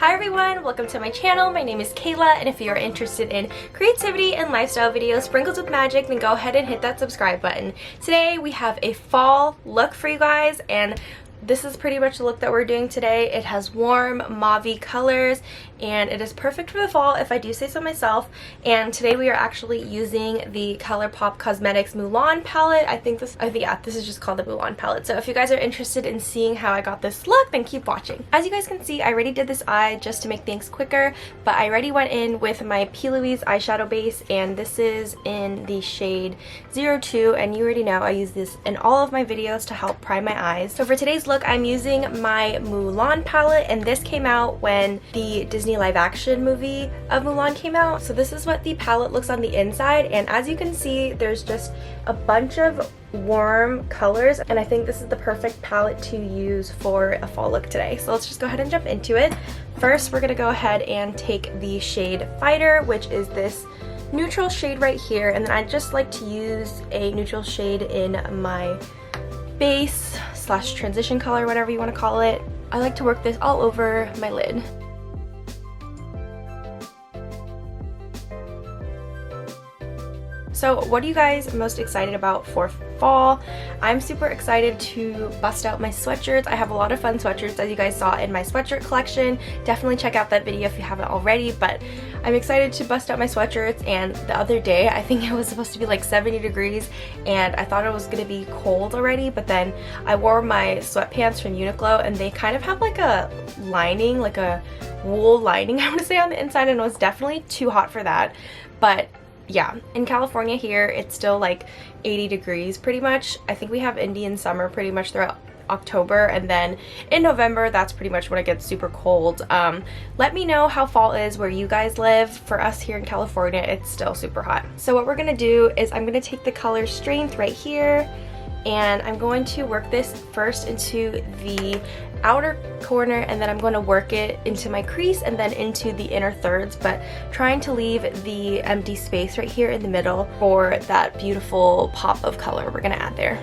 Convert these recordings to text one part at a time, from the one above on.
Hi everyone, welcome to my channel. My name is Kayla, and if you are interested in creativity and lifestyle videos sprinkled with magic, then go ahead and hit that subscribe button. Today we have a fall look for you guys, and this is pretty much the look that we're doing today. It has warm mauve-y colors and it is perfect for the fall if I do say so myself. And today we are actually using the Colourpop Cosmetics Mulan palette. I think this is just called the Mulan palette. So if you guys are interested in seeing how I got this look, then keep watching. As you guys can see, I already did this eye just to make things quicker, but I already went in with my P. Louise eyeshadow base, and this is in the shade 02, and you already know I use this in all of my videos to help prime my eyes. So for today's look, I'm using my Mulan palette, and this came out when the Disney live action movie of Mulan came out. So this is what the palette looks on the inside, and as you can see, there's just a bunch of warm colors, and I think this is the perfect palette to use for a fall look today. So let's just go ahead and jump into it. First, we're gonna go ahead and take the shade Fighter, which is this neutral shade right here, and then I just like to use a neutral shade in my base slash transition color, whatever you want to call it. I like to work this all over my lid. So what are you guys most excited about for fall? I'm super excited to bust out my sweatshirts. I have a lot of fun sweatshirts, as you guys saw in my sweatshirt collection. Definitely check out that video if you haven't already, but I'm excited to bust out my sweatshirts. And the other day, I think it was supposed to be like 70 degrees, and I thought it was gonna be cold already, but then I wore my sweatpants from Uniqlo, and they kind of have like a lining, like a wool lining, I want to say, on the inside, and it was definitely too hot for that. But yeah, in California here, it's still like 80 degrees pretty much. I think we have Indian summer pretty much throughout October, and then in November, that's pretty much when it gets super cold. Let me know how fall is where you guys live. For us here in California, it's still super hot. So what we're gonna do is I'm gonna take the color Strength right here, and I'm going to work this first into the outer corner, and then I'm going to work it into my crease and then into the inner thirds, but trying to leave the empty space right here in the middle for that beautiful pop of color we're going to add there.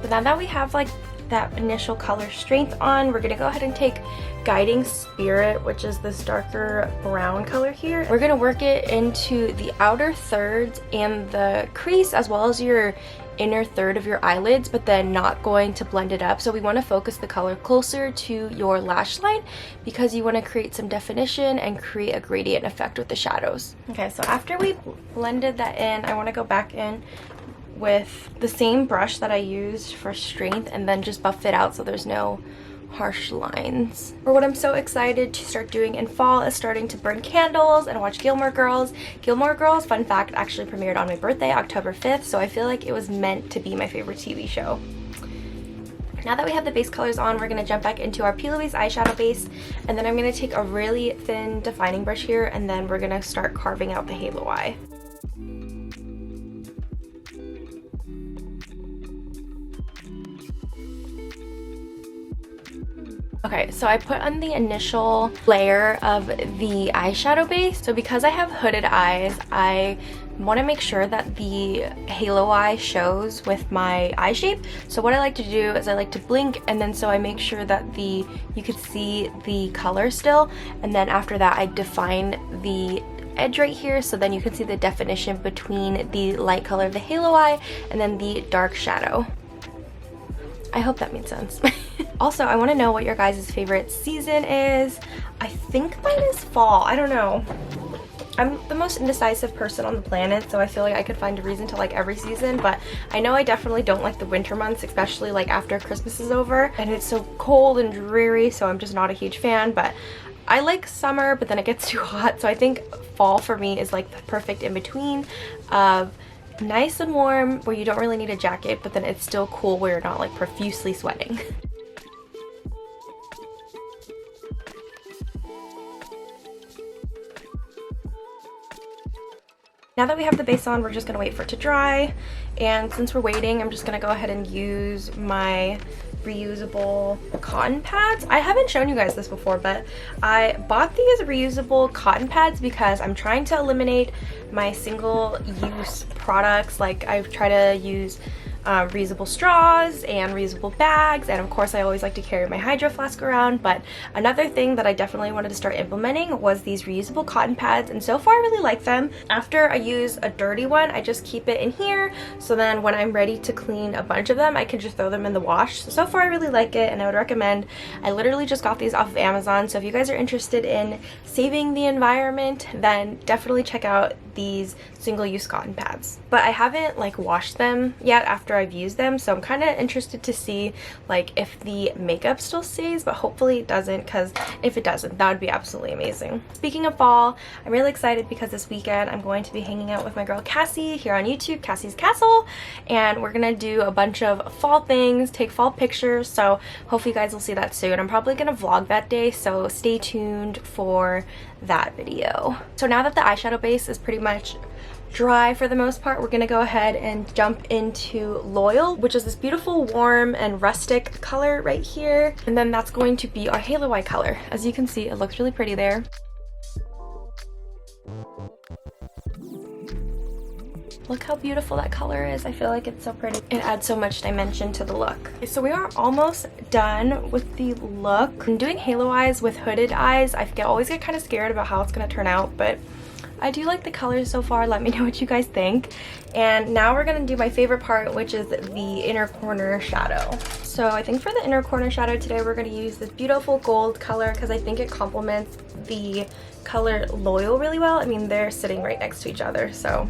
So now that we have like that initial color Strength on, we're gonna go ahead and take Guiding Spirit, which is this darker brown color here. We're gonna work it into the outer thirds and the crease, as well as your inner third of your eyelids, but then not going to blend it up. So we want to focus the color closer to your lash line because you want to create some definition and create a gradient effect with the shadows. Okay, so after we blended that in, I want to go back in with the same brush that I used for Strength and then just buff it out so there's no harsh lines. For what I'm so excited to start doing in fall is starting to burn candles and watch Gilmore Girls. Gilmore Girls, fun fact, actually premiered on my birthday, October 5th, so I feel like it was meant to be my favorite TV show. Now that we have the base colors on, we're going to jump back into our P. Louise eyeshadow base, and then I'm going to take a really thin defining brush here, and then we're going to start carving out the halo eye. Okay, so I put on the initial layer of the eyeshadow base. So because I have hooded eyes, I want to make sure that the halo eye shows with my eye shape. So what I like to do is I like to blink, and then so I make sure that you could see the color still, and then after that I define the edge right here, so then you can see the definition between the light color of the halo eye and then the dark shadow. I hope that made sense. Also, I want to know what your guys' favorite season is. I think mine is fall. I don't know. I'm the most indecisive person on the planet, so I feel like I could find a reason to like every season, but I know I definitely don't like the winter months, especially like after Christmas is over and it's so cold and dreary, so I'm just not a huge fan. But I like summer, but then it gets too hot, so I think fall for me is like the perfect in between of nice and warm where you don't really need a jacket, but then it's still cool where you're not like profusely sweating. Now that we have the base on, we're just gonna wait for it to dry, and since we're waiting, I'm just gonna go ahead and use my reusable cotton pads. I haven't shown you guys this before, but I bought these reusable cotton pads because I'm trying to eliminate my single-use products. Like, I try to use reusable straws and reusable bags, and of course I always like to carry my hydro flask around. But another thing that I definitely wanted to start implementing was these reusable cotton pads, and so far I really like them. After I use a dirty one, I just keep it in here, so then when I'm ready to clean a bunch of them, I can just throw them in the wash. So far I really like it, and I would recommend. I literally just got these off of Amazon, so if you guys are interested in saving the environment, then definitely check out these single-use cotton pads. But I haven't like washed them yet after I've used them, so I'm kind of interested to see like if the makeup still stays, but hopefully it doesn't, because if it doesn't, that would be absolutely amazing. Speaking of fall, I'm really excited because this weekend I'm going to be hanging out with my girl Cassie here on YouTube, Cassie's Castle, and we're gonna do a bunch of fall things, take fall pictures, so hopefully you guys will see that soon. I'm probably gonna vlog that day, so stay tuned for that video. So now that the eyeshadow base is pretty much dry for the most part, we're gonna go ahead and jump into Loyal, which is this beautiful warm and rustic color right here, and then that's going to be our halo eye color. As you can see, it looks really pretty there. Look how beautiful that color is. I feel like it's so pretty. It adds so much dimension to the look. Okay, so we are almost done with the look. I'm doing halo eyes with hooded eyes. I always get kind of scared about how it's gonna turn out, but I do like the colors so far. Let me know what you guys think. And now we're gonna do my favorite part, which is the inner corner shadow. So I think for the inner corner shadow today, we're gonna use this beautiful gold color because I think it complements the color Loyal really well. I mean, they're sitting right next to each other, so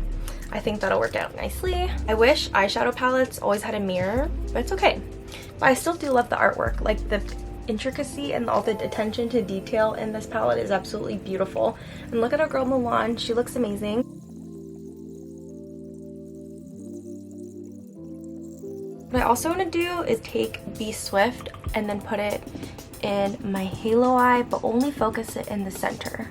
I think that'll work out nicely. I wish eyeshadow palettes always had a mirror, but it's okay. But I still do love the artwork. Like, the intricacy and all the attention to detail in this palette is absolutely beautiful. And look at our girl Mulan, she looks amazing. What I also want to do is take Be Swift and then put it in my halo eye, but only focus it in the center.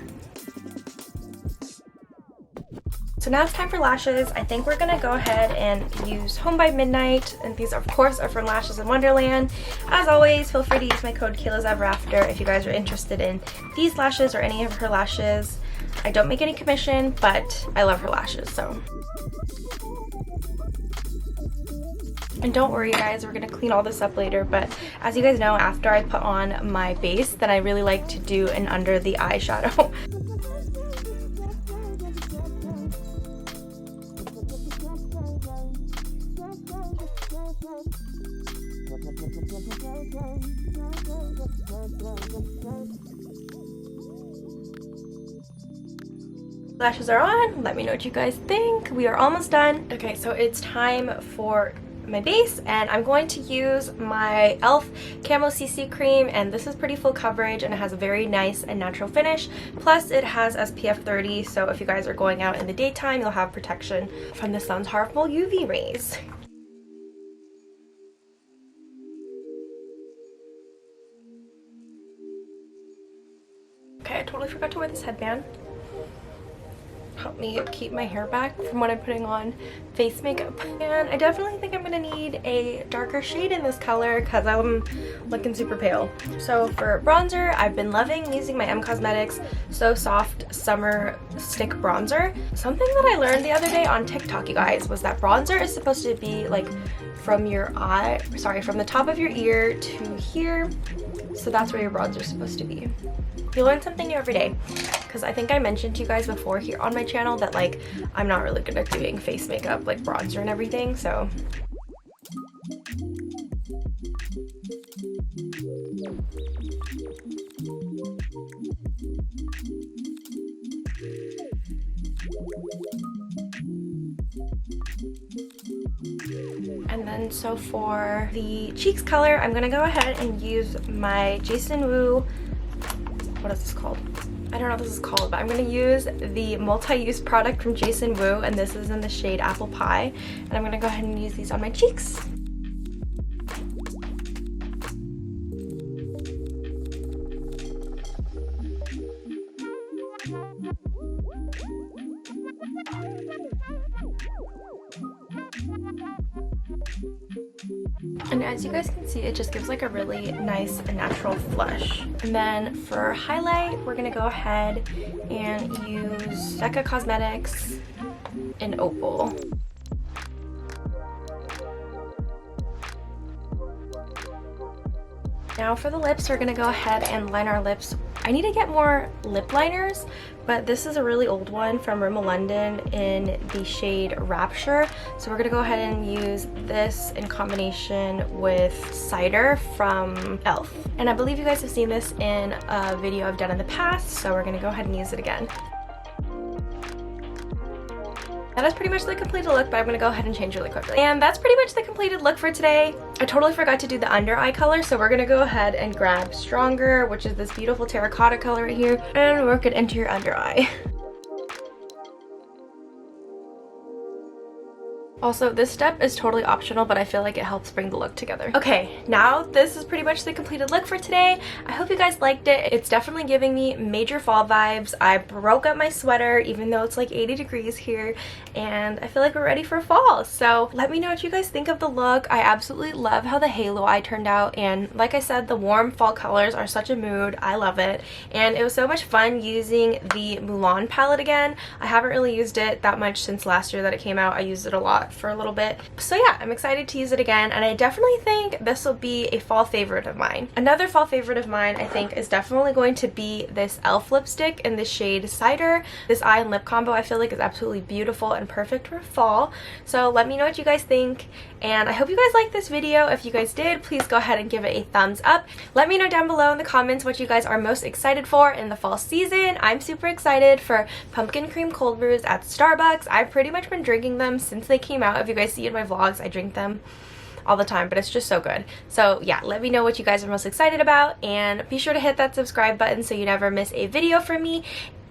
So now it's time for lashes. I think we're gonna go ahead and use Home by Midnight, and these of course are from Lashes in Wonderland. As always, feel free to use my code KaylaSEverAfter if you guys are interested in these lashes or any of her lashes. I don't make any commission, but I love her lashes, so. And don't worry guys, we're gonna clean all this up later, but as you guys know, after I put on my base, then I really like to do an under the eye shadow. Lashes are on. Let me know what you guys think. We are almost done. Okay, so it's time for my base, and I'm going to use my e.l.f. Camo CC cream, and this is pretty full coverage and it has a very nice and natural finish. Plus it has SPF 30, so if you guys are going out in the daytime, you'll have protection from the sun's harmful UV rays. Okay, I totally forgot to wear this headband. Help me keep my hair back from when I'm putting on face makeup. And I definitely think I'm gonna need a darker shade in this color because I'm looking super pale. So for bronzer, I've been loving using my Cosmetics So Soft Summer Stick Bronzer. Something that I learned the other day on TikTok, you guys, was that bronzer is supposed to be like from your eye, sorry, from the top of your ear to here. So that's where your bronzer is supposed to be. You learn something new every day, because I think I mentioned to you guys before here on my channel that like I'm not really good at doing face makeup, like bronzer and everything, so. And then so for the cheeks color, I'm gonna go ahead and use my Jason Wu, what is this called? I don't know what this is called, but I'm going to use the multi-use product from Jason Wu, and this is in the shade Apple Pie, and I'm going to go ahead and use these on my cheeks. And as you guys can see, it just gives like a really nice and natural flush. And then for highlight, we're gonna go ahead and use Colourpop Cosmetics in Opal. Now for the lips, we're gonna go ahead and line our lips. I need to get more lip liners, but this is a really old one from Rimmel London in the shade Rapture. So we're gonna go ahead and use this in combination with Cider from e.l.f. And I believe you guys have seen this in a video I've done in the past, so we're gonna go ahead and use it again. That is pretty much the completed look, but I'm going to go ahead and change really quickly. And that's pretty much the completed look for today. I totally forgot to do the under eye color, so we're going to go ahead and grab Stronger, which is this beautiful terracotta color right here, and work it into your under eye. Also, this step is totally optional, but I feel like it helps bring the look together. Okay, now this is pretty much the completed look for today. I hope you guys liked it. It's definitely giving me major fall vibes. I broke up my sweater, even though it's like 80 degrees here, and I feel like we're ready for fall. So let me know what you guys think of the look. I absolutely love how the halo eye turned out, and like I said, the warm fall colors are such a mood. I love it, and it was so much fun using the Mulan palette again. I haven't really used it that much since last year that it came out. I used it a lot for a little bit. So yeah, I'm excited to use it again, and I definitely think this will be a fall favorite of mine. Another fall favorite of mine, I think, is definitely going to be this e.l.f. lipstick in the shade Cider. This eye and lip combo I feel like is absolutely beautiful and perfect for fall. So let me know what you guys think, and I hope you guys liked this video. If you guys did, please go ahead and give it a thumbs up. Let me know down below in the comments what you guys are most excited for in the fall season. I'm super excited for pumpkin cream cold brews at Starbucks. I've pretty much been drinking them since they came out. If you guys see in my vlogs, I drink them all the time, but it's just so good. So yeah, let me know what you guys are most excited about, and be sure to hit that subscribe button so you never miss a video from me.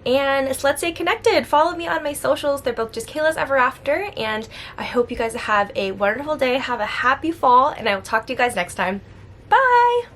And let's stay connected. Follow me on my socials. They're both just Kayla's Ever After, and I hope you guys have a wonderful day. Have a happy fall, and I will talk to you guys next time. Bye!